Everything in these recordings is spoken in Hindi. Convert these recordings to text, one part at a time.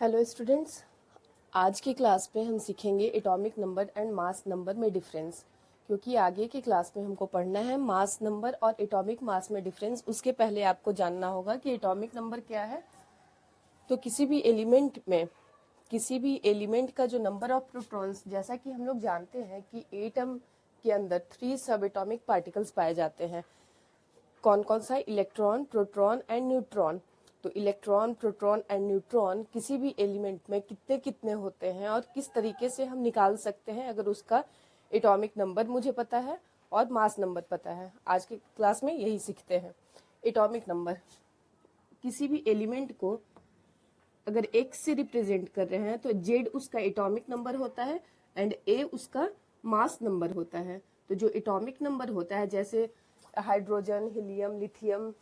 हेलो स्टूडेंट्स, आज की क्लास में हम सीखेंगे atomic number and mass number में डिफरेंस। क्योंकि आगे की क्लास में हमको पढ़ना है मास नंबर और एटॉमिक मास में डिफरेंस। उसके पहले आपको जानना होगा कि एटॉमिक नंबर क्या है। तो किसी भी एलिमेंट का जो नंबर ऑफ प्रोटॉन्स, जैसा कि हम लोग जानते हैं कि एटम के अंदर 3 सब एटॉमिक पार्टिकल्स पाए जाते हैं। कौन कौन सा? Electron, proton and neutron. तो इलेक्ट्रॉन, प्रोटॉन एंड न्यूट्रॉन किसी भी एलिमेंट में कितने कितने होते हैं और किस तरीके से हम निकाल सकते हैं, अगर उसका एटॉमिक नंबर मुझे पता है और मास नंबर पता है। आज के क्लास में यही सीखते हैं। एटॉमिक नंबर, किसी भी एलिमेंट को अगर एक्स से रिप्रेजेंट कर रहे हैं तो जेड उसका एटॉमिक नंबर होता है एंड ए उसका मास नंबर होता है। तो जो एटॉमिक नंबर होता है, जैसे हाइड्रोजन, हीलियम, लिथियम,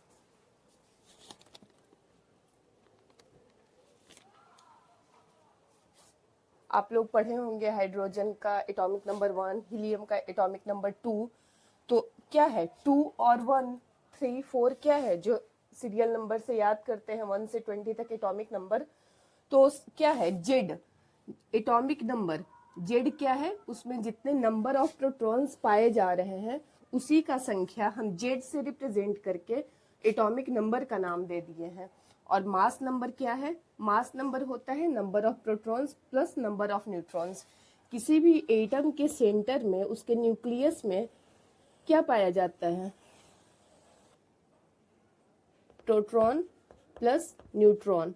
आप लोग पढ़े होंगे हाइड्रोजन का एटॉमिक नंबर 1, हीलियम का एटॉमिक नंबर 2। तो क्या है 2 और 1, 3, 4 क्या है जो सीरियल नंबर से याद करते हैं 1 से 20 तक एटॉमिक नंबर। तो क्या है? Z atomic number. जेड क्या है? उसमें जितने नंबर ऑफ प्रोटॉन्स पाए जा रहे हैं उसी का संख्या हम जेड से रिप्रेजेंट करके एटॉमिक नंबर का नाम दे दिए हैं। और मास नंबर क्या है? मास नंबर होता है number of protons plus number of neutrons. किसी भी एटम के सेंटर में, उसके न्यूक्लियस में क्या पाया जाता है? Proton plus neutron.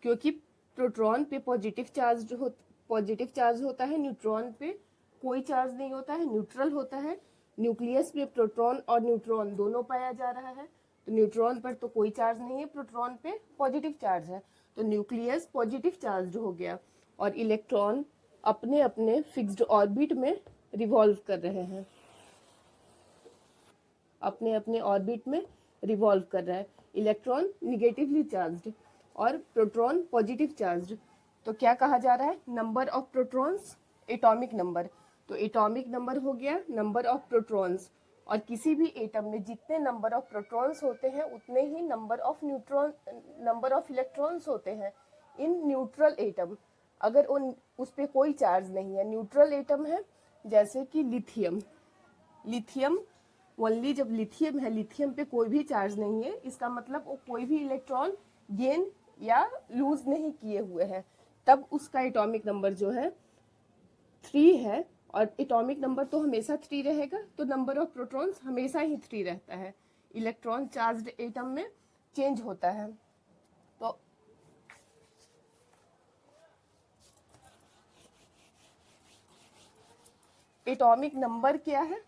क्योंकि प्रोटॉन पे पॉजिटिव चार्ज होता है, न्यूट्रॉन पे कोई चार्ज नहीं होता है, न्यूट्रल होता है। न्यूक्लियस में प्रोटॉन और न्यूट्रॉन दोनों पाया जा रहा है। तो न्यूट्रॉन पर तो कोई चार्ज नहीं है, प्रोटॉन पे पॉजिटिव चार्ज है, तो न्यूक्लियस पॉजिटिव चार्ज हो गया। और इलेक्ट्रॉन अपने अपने फिक्स्ड ऑर्बिट में रिवॉल्व कर रहे हैं, अपने अपने ऑर्बिट में रिवॉल्व कर रहा है। इलेक्ट्रॉन निगेटिवली चार्ज्ड और प्रोटॉन पॉजिटिव चार्ज्ड। तो क्या कहा जा रहा है? Number of protons atomic number. तो एटॉमिक नंबर हो गया नंबर ऑफ प्रोटॉन्स। और किसी भी एटम में जितने नंबर ऑफ प्रोटॉन्स होते हैं उतने ही नंबर ऑफ इलेक्ट्रॉन्स होते हैं इन न्यूट्रल एटम। अगर उस पर कोई चार्ज नहीं है, न्यूट्रल एटम है, जैसे कि लिथियम ओनली जब लिथियम है, लिथियम पे कोई भी चार्ज नहीं है, इसका मतलब वो कोई भी इलेक्ट्रॉन गेन या लूज नहीं किए हुए हैं, तब उसका एटॉमिक नंबर जो है 3 है। और एटॉमिक नंबर तो हमेशा 3 रहेगा, तो नंबर ऑफ प्रोटॉन्स हमेशा ही 3 रहता है। इलेक्ट्रॉन चार्ज्ड एटम में चेंज होता है। तो एटॉमिक नंबर क्या है?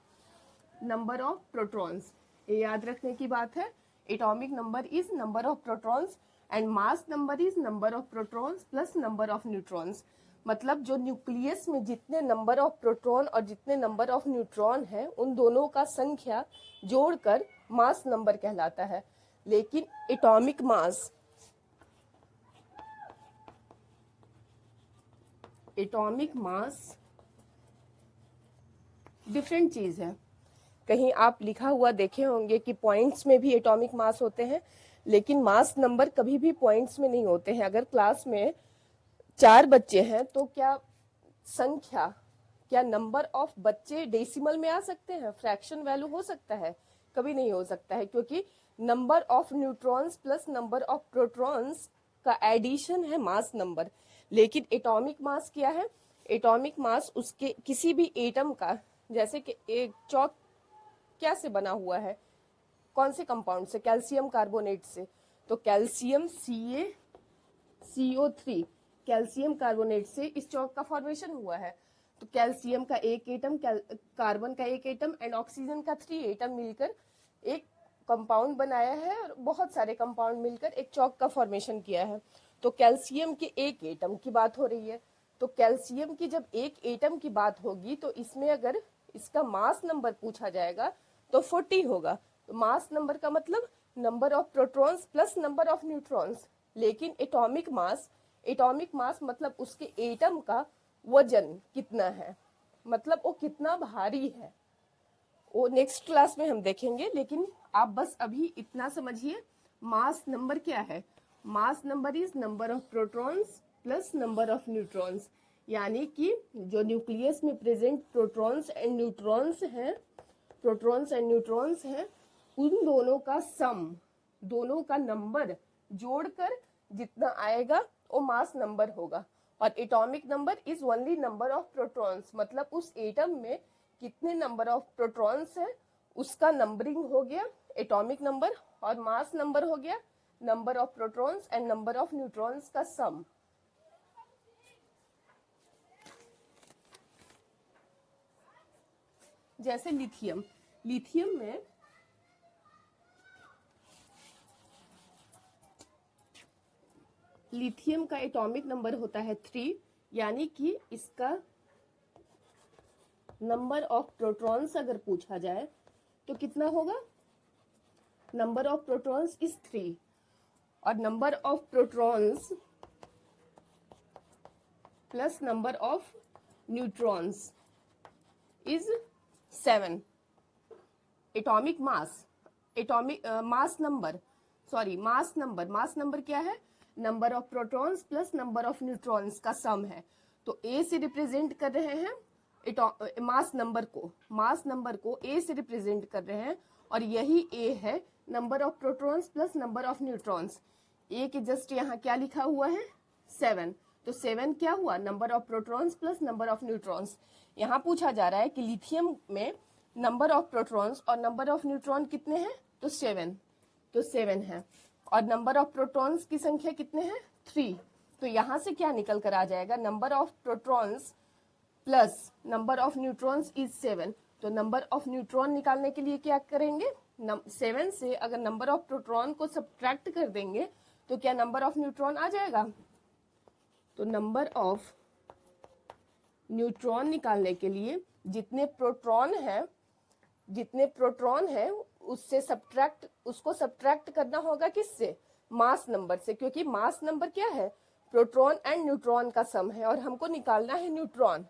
Number of protons. ये याद रखने की बात है। Atomic number is number of protons and mass number is number of protons plus number of neutrons. मतलब जो न्यूक्लियस में जितने नंबर ऑफ प्रोटॉन और जितने नंबर ऑफ न्यूट्रॉन है उन दोनों का संख्या जोड़कर मास नंबर कहलाता है। लेकिन एटॉमिक मास डिफरेंट चीज है। कहीं आप लिखा हुआ देखे होंगे कि पॉइंट्स में भी एटॉमिक मास होते हैं, लेकिन मास नंबर कभी भी पॉइंट्स में नहीं होते हैं। अगर क्लास में 4 बच्चे हैं तो क्या नंबर ऑफ बच्चे डेसिमल में आ सकते हैं? फ्रैक्शन वैल्यू हो सकता है? कभी नहीं हो सकता है, क्योंकि number of neutrons plus number of protons का एडिशन है मास नंबर। लेकिन एटॉमिक मास क्या है? एटॉमिक मास उसके किसी भी एटम का, जैसे कि एक चौक क्या से बना हुआ है, कौन से कंपाउंड से? कैल्शियम कार्बोनेट से। तो कैल्शियम CaCO3 कैल्शियम कार्बोनेट से इस चौक का फॉर्मेशन हुआ है। तो कैल्शियम का एक एटम, कार्बन का एक एटम एंड ऑक्सीजन का 3 एटम मिलकर एक कंपाउंड बनाया है, और बहुत सारे कंपाउंड मिलकर एक चौक का फॉर्मेशन किया है। तो कैल्शियम के एक एटम की बात हो रही है। तो कैल्शियम की जब एक एटम की बात होगी तो इसमें अगर इसका मास नंबर पूछा जाएगा तो 40 होगा। तो मास नंबर का मतलब number of protons plus number of neutrons. लेकिन एटॉमिक मास मतलब उसके एटम का वजन कितना है, मतलब वो कितना भारी है, वो नेक्स्ट क्लास में हम देखेंगे। लेकिन आप बस अभी इतना समझिए, मास नंबर क्या है? Mass number is number of protons plus number of neutrons, यानी कि जो न्यूक्लियस में प्रेजेंट प्रोटॉन्स एंड न्यूट्रॉन्स हैं, उन दोनों का सम, दोनों का नंबर जोड़कर जितना आएगा वो मास नंबर होगा। और atomic number is only number of protons, मतलब उस एटम में कितने नंबर ऑफ प्रोटॉन्स है उसका नंबरिंग हो गया एटॉमिक नंबर, और मास नंबर हो गया number of protons and number of neutrons का सम। जैसे लिथियम, लिथियम में लिथियम का एटॉमिक नंबर होता है 3, यानी कि इसका नंबर ऑफ प्रोटॉन्स अगर पूछा जाए तो कितना होगा, नंबर ऑफ प्रोटॉन्स इज 3 और number of protons plus number of neutrons is 7। Atomic mass, atomic mass number क्या है, number of protons plus number of neutrons का सम है। तो ए से रिप्रेजेंट कर रहे हैं मास नंबर को ए से रिप्रेजेंट कर रहे हैं, और यही ए है number of protons plus number of neutrons. A के जस्ट यहाँ क्या लिखा हुआ है 7, तो 7 क्या हुआ, number of protons plus number of neutrons. यहाँ पूछा जा रहा है कि लिथियम में नंबर ऑफ प्रोटॉन्स और नंबर ऑफ न्यूट्रॉन कितने हैं, तो 7 है, और नंबर ऑफ प्रोटॉन्स की संख्या कितने हैं 3। तो यहाँ से क्या निकल कर आ जाएगा, number of protons plus number of neutrons is 7। तो नंबर ऑफ न्यूट्रॉन निकालने के लिए क्या करेंगे, 7 से अगर नंबर ऑफ प्रोटॉन को सब्ट्रैक्ट कर देंगे तो क्या नंबर ऑफ न्यूट्रॉन आ जाएगा। तो नंबर ऑफ न्यूट्रॉन निकालने के लिए जितने प्रोटॉन है उससे उसको सब्ट्रैक्ट करना होगा किससे, मास नंबर से, क्योंकि मास नंबर क्या है, प्रोटॉन एंड न्यूट्रॉन का सम है और हमको निकालना है न्यूट्रॉन।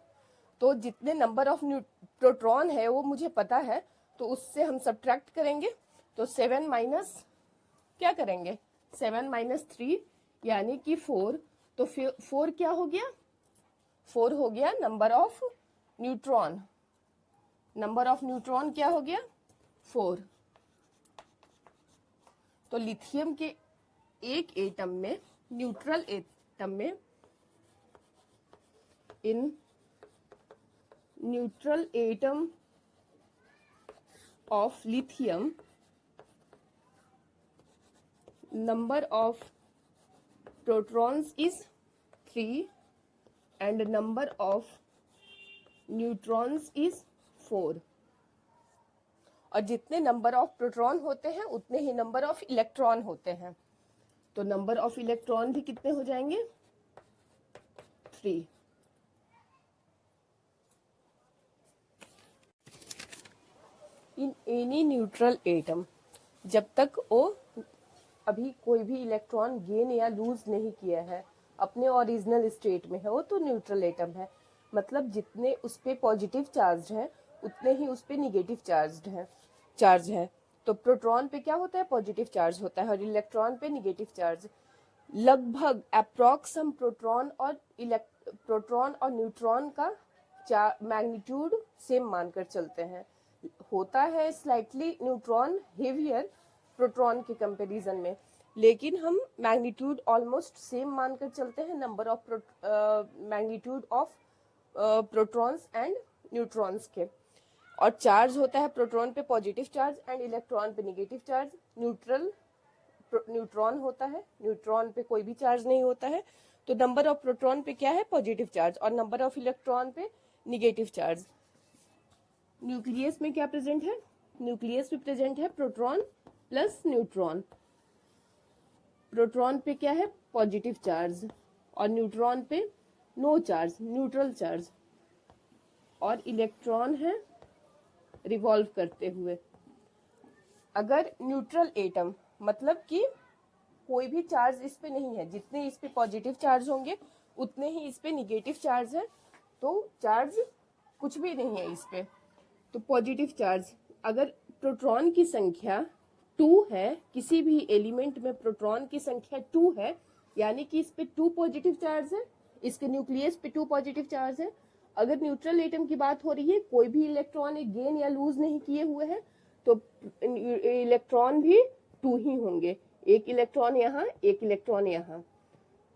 तो जितने नंबर ऑफ प्रोटॉन है वो मुझे पता है, तो उससे हम सब्ट्रैक्ट करेंगे। तो 7 माइनस क्या करेंगे, 7 माइनस 3 यानी कि 4। तो 4 क्या हो गया, 4 हो गया number of neutron. Number of neutron क्या हो गया 4। तो लिथियम के एक एटम में, न्यूट्रल एटम में, in neutral atom of lithium, number of protons is 3 and number of neutrons is 4। और जितने नंबर ऑफ प्रोटॉन होते हैं उतने ही नंबर ऑफ इलेक्ट्रॉन होते हैं। तो नंबर ऑफ इलेक्ट्रॉन भी कितने हो जाएंगे 3। इन एनी न्यूट्रल एटम, जब तक वो अभी कोई भी इलेक्ट्रॉन गेन या लूज नहीं किया है, अपने ओरिजिनल स्टेट में है, वो तो न्यूट्रल एटम है। मतलब जितने उस पे पॉजिटिव चार्ज है उतने ही उस पे निगेटिव चार्ज है। तो प्रोटॉन पे क्या होता है, पॉजिटिव चार्ज होता है, और इलेक्ट्रॉन पे निगेटिव चार्ज। लगभग अप्रॉक्स हम प्रोटॉन और न्यूट्रॉन का मैग्नीट्यूड सेम मानकर चलते हैं। होता है स्लाइटली न्यूट्रॉन हेवियर प्रोटॉन के कंपैरिजन में, लेकिन हम मैग्नीट्यूड ऑलमोस्ट सेम मानकर चलते हैं number of magnitude of protons and neutrons के। और चार्ज होता है प्रोटॉन पे पॉजिटिव चार्ज एंड इलेक्ट्रॉन पे निगेटिव चार्ज। न्यूट्रॉन होता है, न्यूट्रॉन पे कोई भी चार्ज नहीं होता है। तो नंबर ऑफ प्रोटॉन पे क्या है, पॉजिटिव चार्ज, और नंबर ऑफ इलेक्ट्रॉन पे निगेटिव चार्ज। न्यूक्लियस में क्या प्रेजेंट है, न्यूक्लियस में प्रेजेंट है प्रोटॉन प्लस न्यूट्रॉन। प्रोटॉन पे क्या है, पॉजिटिव चार्ज, और न्यूट्रॉन पे नो चार्ज, न्यूट्रल चार्ज, और इलेक्ट्रॉन है रिवॉल्व करते हुए। अगर न्यूट्रल एटम मतलब कि कोई भी चार्ज इस पे नहीं है, जितने इस पे पॉजिटिव चार्ज होंगे उतने ही इस पे निगेटिव चार्ज है, तो चार्ज कुछ भी नहीं है इस पे। तो पॉजिटिव चार्ज, अगर प्रोटॉन की संख्या 2 है, किसी भी एलिमेंट में प्रोटॉन की संख्या 2 है, यानी कि इस पे 2 पॉजिटिव चार्ज है, इसके न्यूक्लियस पे 2 पॉजिटिव चार्ज है। अगर न्यूट्रल एटम की बात हो रही है, कोई भी इलेक्ट्रॉन गेन या लूज नहीं किए हुए हैं, तो इलेक्ट्रॉन भी 2 ही होंगे, एक इलेक्ट्रॉन यहाँ, एक इलेक्ट्रॉन यहाँ,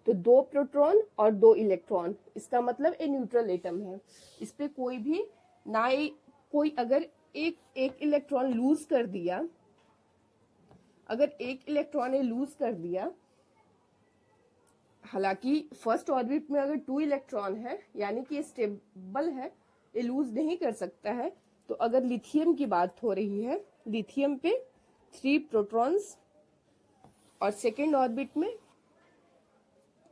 तो 2 प्रोटॉन और 2 इलेक्ट्रॉन, इसका मतलब ये न्यूट्रल एटम है। इस पे कोई भी ना कोई अगर एक इलेक्ट्रॉन लूज कर दिया, अगर एक इलेक्ट्रॉन ने लूज कर दिया, हालांकि फर्स्ट ऑर्बिट में अगर 2 इलेक्ट्रॉन है यानी कि स्टेबल है, ये लूज नहीं कर सकता है। तो अगर लिथियम की बात हो रही है, लिथियम पे 3 प्रोटॉन्स और सेकेंड ऑर्बिट में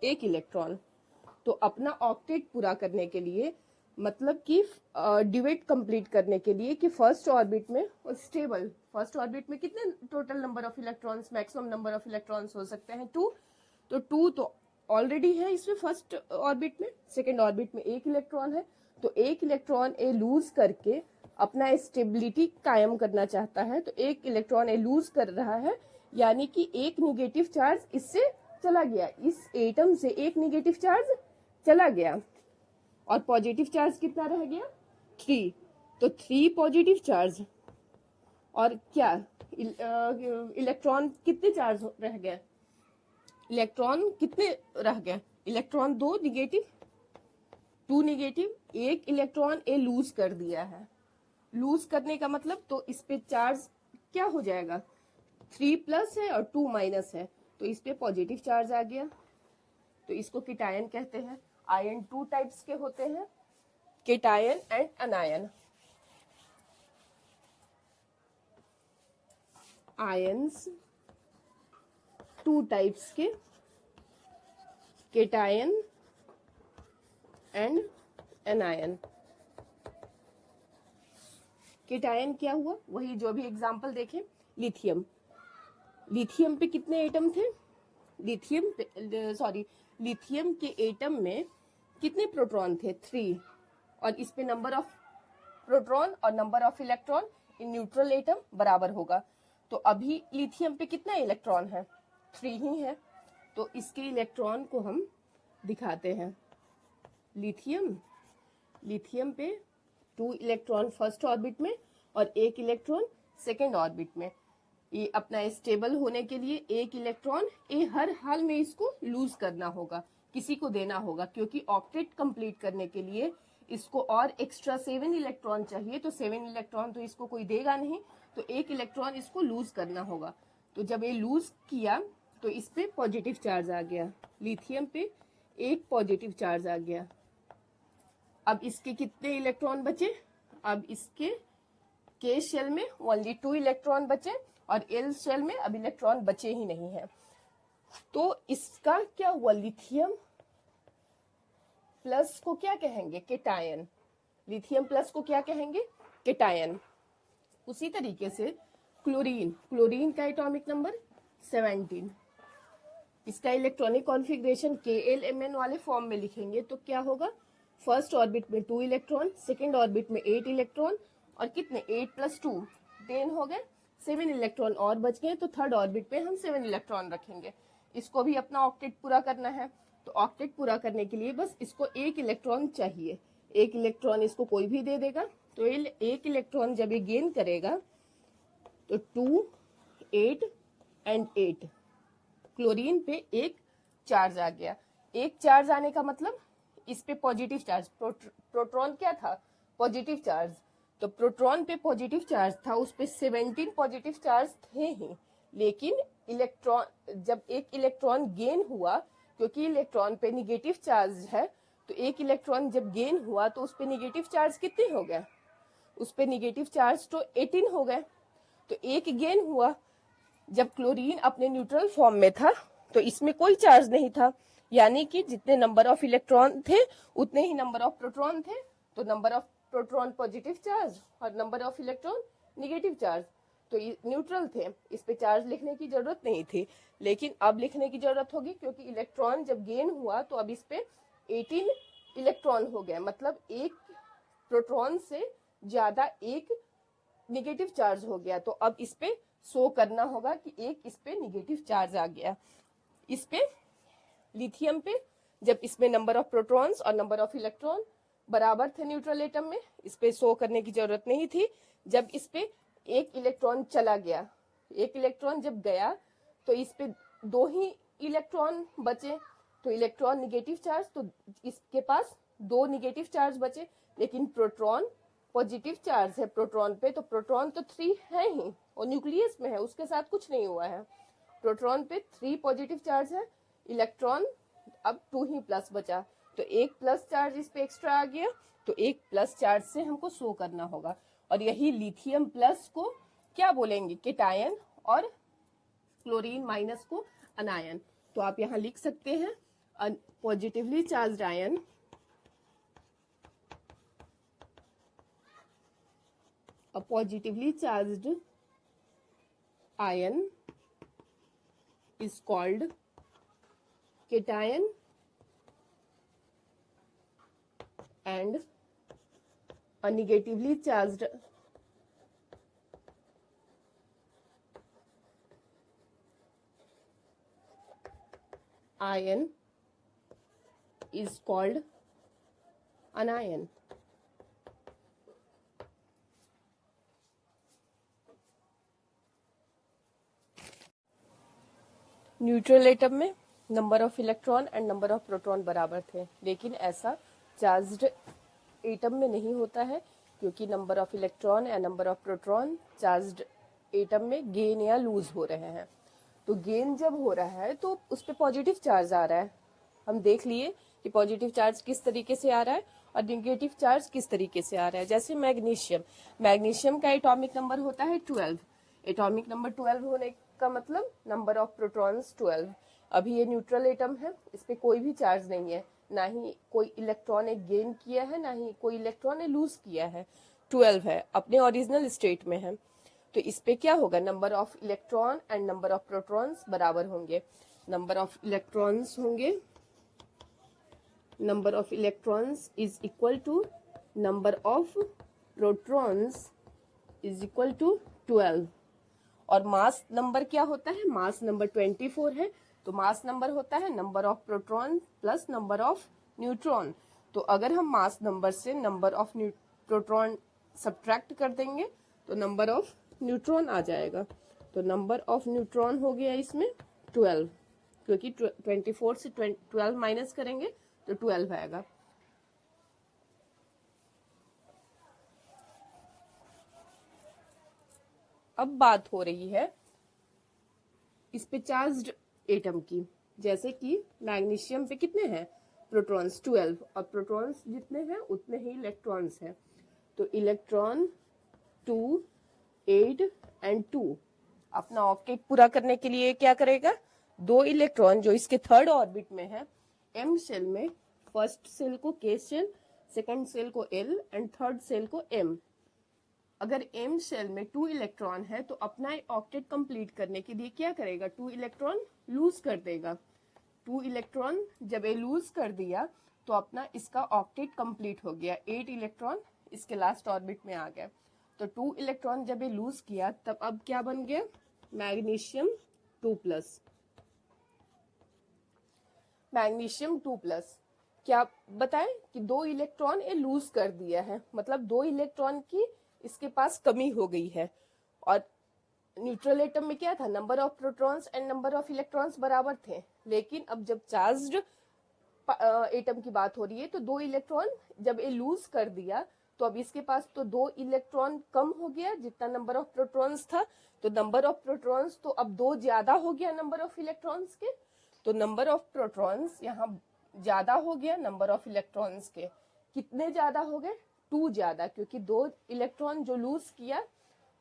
1 इलेक्ट्रॉन, तो अपना ऑक्टेट पूरा करने के लिए, मतलब कि डिवेट कंप्लीट करने के लिए कि फर्स्ट ऑर्बिट में स्टेबल, फर्स्ट ऑर्बिट में कितने total number of electrons, maximum number of electrons हो सकते हैं 2, तो 2 तो ऑलरेडी है इसमें फर्स्ट ऑर्बिट में, सेकेंड ऑर्बिट में 1 इलेक्ट्रॉन है, तो 1 इलेक्ट्रॉन ए लूज करके अपना स्टेबिलिटी कायम करना चाहता है, तो 1 इलेक्ट्रॉन ए लूज कर रहा है, यानी कि एक निगेटिव चार्ज इससे चला गया, इस एटम से एक निगेटिव चार्ज चला गया, और पॉजिटिव चार्ज कितना रह गया 3, तो 3 पॉजिटिव चार्ज, और क्या इलेक्ट्रॉन कितने चार्ज रह गए, इलेक्ट्रॉन कितने रह गए, इलेक्ट्रॉन 2 निगेटिव, 2 निगेटिव, 1 इलेक्ट्रॉन ए लूज कर दिया है, लूज करने का मतलब तो इस पे चार्ज क्या हो जाएगा, 3 प्लस है और 2 माइनस है, तो इस पे पॉजिटिव चार्ज आ गया, तो इसको कीटायन कहते हैं। आयन 2 टाइप्स के होते हैं, कीटायन एंड अनायन। आयंस 2 टाइप्स के, कीटायन एंड एनायन। कीटायन क्या हुआ, वही जो भी एग्जांपल देखें, लिथियम, लिथियम पे कितने एटम थे, लिथियम के एटम में कितने प्रोटॉन थे 3, और इस पे नंबर ऑफ प्रोटॉन और number of electron in neutral atom बराबर होगा, तो अभी लिथियम पे कितना इलेक्ट्रॉन है 3 ही है, तो इसके इलेक्ट्रॉन को हम दिखाते हैं। लिथियम पे 2 इलेक्ट्रॉन फर्स्ट ऑर्बिट में और 1 इलेक्ट्रॉन सेकेंड ऑर्बिट में, ये अपना स्टेबल होने के लिए 1 इलेक्ट्रॉन ये हर हाल में इसको लूज करना होगा, किसी को देना होगा, क्योंकि ऑक्टेट कंप्लीट करने के लिए इसको और एक्स्ट्रा 7 इलेक्ट्रॉन चाहिए, तो 7 इलेक्ट्रॉन तो इसको कोई देगा नहीं, तो 1 इलेक्ट्रॉन इसको लूज करना होगा, तो जब ये लूज किया तो इस पे पॉजिटिव चार्ज आ गया, लिथियम पे 1 पॉजिटिव चार्ज आ गया। अब इसके कितने इलेक्ट्रॉन बचे, अब इसके के शेल में ओनली 2 इलेक्ट्रॉन बचे, और एल शेल में अब इलेक्ट्रॉन बचे ही नहीं है, तो इसका क्या हुआ, लिथियम प्लस को क्या कहेंगे, कीटायन, लिथियम प्लस को क्या कहेंगे, कीटायन। उसी तरीके से क्लोरीन का एटॉमिक नंबर 17, इसका इलेक्ट्रॉनिक कॉन्फ़िगरेशन KLMN वाले फॉर्म में लिखेंगे तो क्या होगा, फर्स्ट ऑर्बिट में 2 इलेक्ट्रॉन, सेकेंड ऑर्बिट में 8 इलेक्ट्रॉन, और कितने 8 + 2 10 हो गए, 7 इलेक्ट्रॉन और बच गए, तो थर्ड ऑर्बिट पे हम 7 इलेक्ट्रॉन रखेंगे। इसको भी अपना ऑक्टेट पूरा करना है, तो ऑक्टेट पूरा करने के लिए बस इसको 1 इलेक्ट्रॉन चाहिए, 1 इलेक्ट्रॉन इसको कोई भी दे देगा, तो 1 इलेक्ट्रॉन जब ये गेन करेगा तो 2 8 एंड 8, क्लोरीन पे 1 चार्ज आ गया, 1 चार्ज आने का मतलब इस पे पॉजिटिव चार्ज, प्रोटॉन क्या था पॉजिटिव चार्ज, तो प्रोटॉन पे पॉजिटिव चार्ज था, उस पे 17 पॉजिटिव चार्ज थे ही, लेकिन इलेक्ट्रॉन जब 1 इलेक्ट्रॉन गेन हुआ, क्योंकि इलेक्ट्रॉन पे निगेटिव चार्ज है, तो 1 इलेक्ट्रॉन जब गेन हुआ तो उस पे निगेटिव चार्ज कितने हो गए, उस पे निगेटिव चार्ज तो 18 हो गए, तो 1 गेन हुआ। जब क्लोरीन अपने न्यूट्रल फॉर्म में था तो इसमें कोई चार्ज नहीं था, यानी कि जितने नंबर ऑफ इलेक्ट्रॉन थे उतने ही नंबर ऑफ प्रोटॉन थे, तो number of proton positive charge और number of electron negative charge, तो न्यूट्रल थे, इस पे चार्ज लिखने की जरूरत नहीं थी, लेकिन अब लिखने की जरूरत होगी, क्योंकि इलेक्ट्रॉन जब गेन हुआ तो अब इस पे 18 इलेक्ट्रॉन हो गए, मतलब 1 प्रोटॉन से ज्यादा 1 निगेटिव चार्ज हो गया, तो अब इस पे शो करना होगा कि एक इस पे निगेटिव चार्ज आ गया। इस पे लिथियम पे जब इसमें नंबर ऑफ प्रोटॉन्स और नंबर ऑफ इलेक्ट्रॉन बराबर थे न्यूट्रल एटम में, इस पे शो करने की जरूरत नहीं थी। जब इस पे एक इलेक्ट्रॉन चला गया, एक इलेक्ट्रॉन जब गया तो इस पे दो ही इलेक्ट्रॉन बचे, तो इलेक्ट्रॉन निगेटिव चार्ज, तो इसके पास दो निगेटिव चार्ज बचे। लेकिन प्रोटॉन पॉजिटिव चार्ज है प्रोटॉन पे, तो प्रोटॉन तो 3 है ही और न्यूक्लियस में है, उसके साथ कुछ नहीं हुआ है। प्रोटॉन पे 3 पॉजिटिव चार्ज है, इलेक्ट्रॉन अब 2 ही प्लस बचा, तो एक प्लस चार्ज इस पे एक्स्ट्रा आ गया, तो एक प्लस चार्ज से हमको शो करना होगा। और यही लिथियम प्लस को क्या बोलेंगे, केटायन, और क्लोरीन माइनस को अनायन। तो आप यहां लिख सकते हैं positively charged ion a positively charged ion is called cation and a negatively charged ion is called anion. Neutral atom में number of electron and number of proton बराबर थे, लेकिन ऐसा चार्ज्ड एटम में नहीं होता है, क्योंकि नंबर ऑफ इलेक्ट्रॉन या number of proton charged atom में गेन या लूज हो रहे हैं। तो गेन जब हो रहा है तो उस पर पॉजिटिव चार्ज आ रहा है। हम देख लिए कि पॉजिटिव चार्ज किस तरीके से आ रहा है और नेगेटिव चार्ज किस तरीके से आ रहा है। जैसे मैग्नीशियम का एटॉमिक नंबर होता है 12। एटॉमिक नंबर 12 होने का मतलब नंबर ऑफ प्रोटॉन्स 12। अभी ये न्यूट्रल एटम है, इस पे कोई भी चार्ज नहीं है, ना ही कोई इलेक्ट्रॉन ने गेन किया है, ना ही कोई इलेक्ट्रॉन ने लूज किया है, 12 है, अपने ओरिजिनल स्टेट में है। तो इस पे क्या होगा, number of electron and number of protons बराबर होंगे। नंबर ऑफ इलेक्ट्रॉन्स होंगे, number of electrons is equal to number of protons is equal to 12। और मास नंबर क्या होता है, मास नंबर 24 है, तो मास नंबर होता है number of proton plus number of neutron. तो अगर हम मास नंबर से नंबर ऑफ प्रोटॉन सब्ट्रैक्ट कर देंगे तो नंबर ऑफ न्यूट्रॉन आ जाएगा। तो नंबर ऑफ न्यूट्रॉन हो गया इसमें 12, क्योंकि 24 से 12 माइनस करेंगे तो 12 आएगा। अब बात हो रही है इस पे चार्ज्ड एटम की। जैसे कि मैग्नीशियम पे कितने हैं प्रोटॉन्स, 12, और प्रोटॉन्स जितने हैं उतने ही इलेक्ट्रॉन्स हैं। तो इलेक्ट्रॉन 2, 8 एंड 2 अपना ऑक्टेट पूरा करने के लिए क्या करेगा, 2 इलेक्ट्रॉन जो इसके थर्ड ऑर्बिट में है एम शेल में, फर्स्ट सेल को के शेल, सेकंड सेल को एल एंड थर्ड सेल को एम। अगर एम शेल में 2 इलेक्ट्रॉन है तो अपना ऑक्टेट कंप्लीट करने के लिए क्या करेगा, 2 इलेक्ट्रॉन लूज कर देगा। 2 इलेक्ट्रॉन जब ये लूज कर दिया तो अपना इसका ऑक्टेट कंप्लीट हो गया, 8 इलेक्ट्रॉन इसके लास्ट ऑर्बिट में आ गया। तो 2 इलेक्ट्रॉन जब ये लूज किया तब अब क्या बन गया, मैग्नीशियम 2+। मैग्नीशियम 2+, क्या बताएं कि 2 इलेक्ट्रॉन ये लूज कर दिया है, मतलब 2 इलेक्ट्रॉन की इसके पास कमी हो गई है। और न्यूट्रल एटम में क्या था, number of protons and number of electrons बराबर थे, लेकिन अब जब चार्ज्ड एटम की बात हो रही है तो 2 इलेक्ट्रॉन जब ये लूज कर दिया तो अब इसके पास तो 2 इलेक्ट्रॉन कम हो गया जितना नंबर ऑफ प्रोटॉन्स था, तो नंबर ऑफ प्रोटॉन्स तो अब 2 ज्यादा हो गया नंबर ऑफ इलेक्ट्रॉन्स के। तो नंबर ऑफ प्रोटॉन्स यहाँ ज्यादा हो गया नंबर ऑफ इलेक्ट्रॉन्स के। कितने ज्यादा हो गए, 2 ज्यादा, क्योंकि 2 इलेक्ट्रॉन जो लूज किया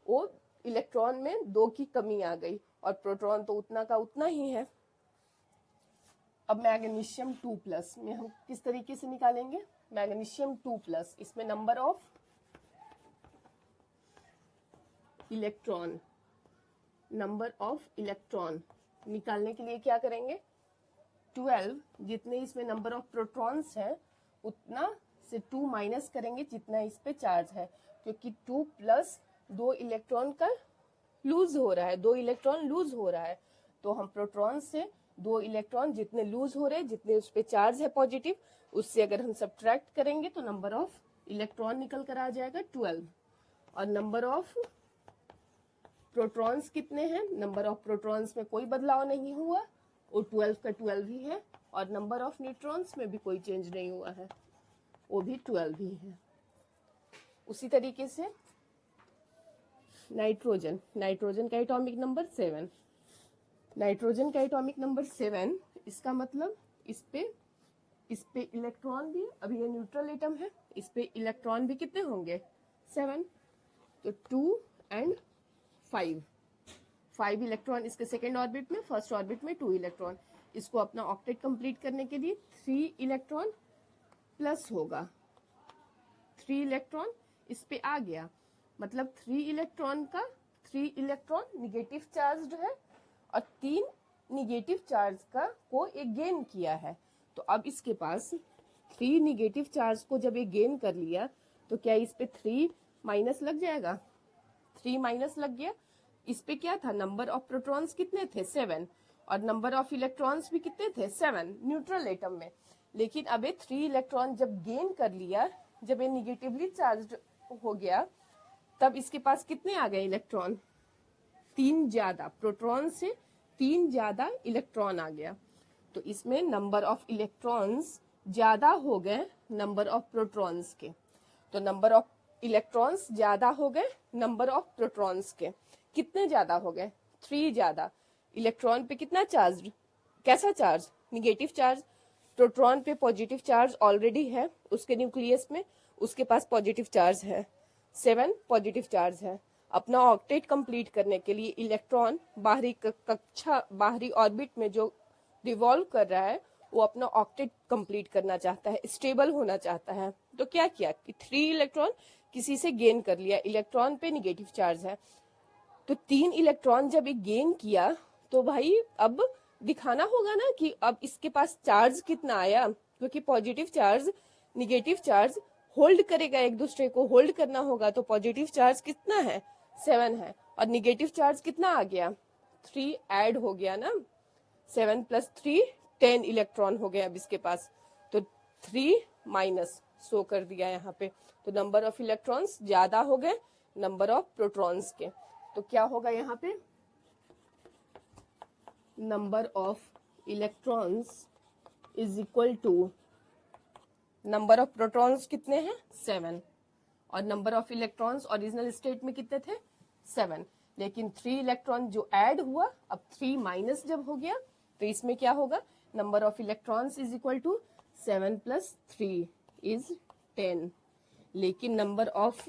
वो इलेक्ट्रॉन में 2 की कमी आ गई और प्रोटॉन तो उतना का उतना ही है। अब मैग्नीशियम 2+ में हम किस तरीके से निकालेंगे, मैग्नीशियम 2+, इसमें number of electron, number of electron निकालने के लिए क्या करेंगे, 12 जितने इसमें नंबर ऑफ प्रोटॉन्स है उतना से 2 माइनस करेंगे जितना इस पे चार्ज है, क्योंकि 2 + 2 इलेक्ट्रॉन का लूज हो रहा है, 2 इलेक्ट्रॉन लूज हो रहा है। तो हम प्रोटॉन से 2 इलेक्ट्रॉन जितने लूज हो रहे हैं, जितने उस पे चार्ज है पॉजिटिव, उससे अगर हम सब्ट्रैक्ट करेंगे तो नंबर ऑफ इलेक्ट्रॉन निकल कर आ जाएगा 12। और नंबर ऑफ प्रोटॉन्स कितने हैं, नंबर ऑफ प्रोटॉन्स में कोई बदलाव नहीं हुआ, वो 12 का 12 ही है। और नंबर ऑफ न्यूट्रॉन्स में भी कोई चेंज नहीं हुआ है, वो भी 12 ही है। उसी तरीके से नाइट्रोजन, नाइट्रोजन का एटॉमिक नंबर 7, नाइट्रोजन का एटॉमिक नंबर 7, इसका मतलब इस पे इलेक्ट्रॉन भी, अभी ये न्यूट्रल एटम है, इस पे इलेक्ट्रॉन भी कितने होंगे 7, तो 2 एंड 5, 5 इलेक्ट्रॉन इसके सेकेंड ऑर्बिट में, फर्स्ट ऑर्बिट में 2 इलेक्ट्रॉन। इसको अपना ऑक्टेट कंप्लीट करने के लिए 3 इलेक्ट्रॉन प्लस होगा, 3 इलेक्ट्रॉन इस पे आ गया, मतलब 3 इलेक्ट्रॉन निगेटिव चार्ज है और 3 निगेटिव चार्ज का को एक गेन किया है। तो अब इसके पास 3 निगेटिव चार्ज को जब एक गेन कर लिया तो क्या इस पे 3 माइनस लग जाएगा, 3 माइनस लग गया। इस पे क्या था, नंबर ऑफ प्रोटॉन्स कितने थे 7 और नंबर ऑफ इलेक्ट्रॉन्स भी कितने थे 7 न्यूट्रल एटम में। लेकिन अब ये 3 इलेक्ट्रॉन जब गेन कर लिया, जब ये निगेटिवली चार्ज हो गया, तब इसके पास कितने आ गए इलेक्ट्रॉन, 3 ज्यादा, प्रोटॉन से 3 ज्यादा इलेक्ट्रॉन आ गया। तो इसमें नंबर ऑफ इलेक्ट्रॉन्स ज्यादा हो गए नंबर ऑफ प्रोटॉन्स के। तो नंबर ऑफ इलेक्ट्रॉन्स ज्यादा हो गए नंबर ऑफ प्रोटॉन्स के। कितने ज्यादा हो गए, 3 ज्यादा। इलेक्ट्रॉन पे कितना चार्ज, कैसा चार्ज, निगेटिव चार्ज। प्रोटॉन पे पॉजिटिव चार्ज ऑलरेडी है उसके न्यूक्लियस में, उसके पास पॉजिटिव चार्ज है, 7 पॉजिटिव चार्ज है। अपना ऑक्टेट कंप्लीट करने के लिए इलेक्ट्रॉन बाहरी ऑर्बिट में जो रिवॉल्व कर रहा है, वो अपना ऑक्टेट कंप्लीट करना चाहता है, स्टेबल होना चाहता है। तो क्या किया कि 3 इलेक्ट्रॉन किसी से गेन कर लिया, इलेक्ट्रॉन पे निगेटिव चार्ज है, तो 3 इलेक्ट्रॉन जब एक गेन किया तो भाई अब दिखाना होगा ना कि अब इसके पास चार्ज कितना आया, क्योंकि positive charge negative charge hold करेगा, एक दूसरे को होल्ड करना होगा। तो पॉजिटिव चार्ज कितना है 7 है और निगेटिव चार्ज कितना आ गया 3 ऐड हो गया ना, 7 + 3 10 इलेक्ट्रॉन हो गया अब इसके पास। तो 3 माइनस शो कर दिया यहाँ पे। तो नंबर ऑफ इलेक्ट्रॉन्स ज्यादा हो गए नंबर ऑफ प्रोटॉन्स के। तो क्या होगा यहाँ पे, number of electrons is equal to number of protons कितने हैं 7 और number of electrons original state में कितने थे 7। लेकिन 3 इलेक्ट्रॉन जो ऐड हुआ, अब 3 माइनस जब हो गया तो इसमें क्या होगा, number of electrons is equal to 7 + 3 is 10। लेकिन नंबर ऑफ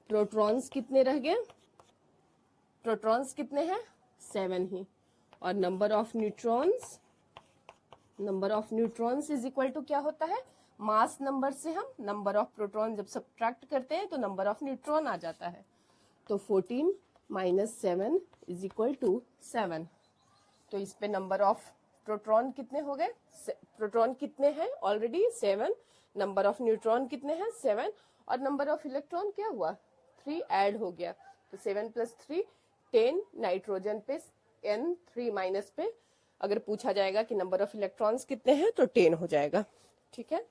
प्रोटॉन्स कितने रह गए, प्रोटॉन्स कितने हैं 7 ही। और number of neutrons is equal to क्या होता है, मास नंबर से हम नंबर ऑफ प्रोटॉन जब सब्ट्रैक्ट करते हैं तो नंबर ऑफ न्यूट्रॉन आ जाता है। तो 14 - 7 इज इक्वल टू 7। तो इस पे नंबर ऑफ प्रोटॉन कितने हो गए, प्रोटॉन कितने हैं ऑलरेडी 7, नंबर ऑफ न्यूट्रॉन कितने हैं 7 और नंबर ऑफ इलेक्ट्रॉन क्या हुआ 3 ऐड हो गया। तो 7 + 3 10, नाइट्रोजन पे n 3 माइनस पे अगर पूछा जाएगा कि नंबर ऑफ इलेक्ट्रॉन्स कितने हैं तो 10 हो जाएगा। ठीक है।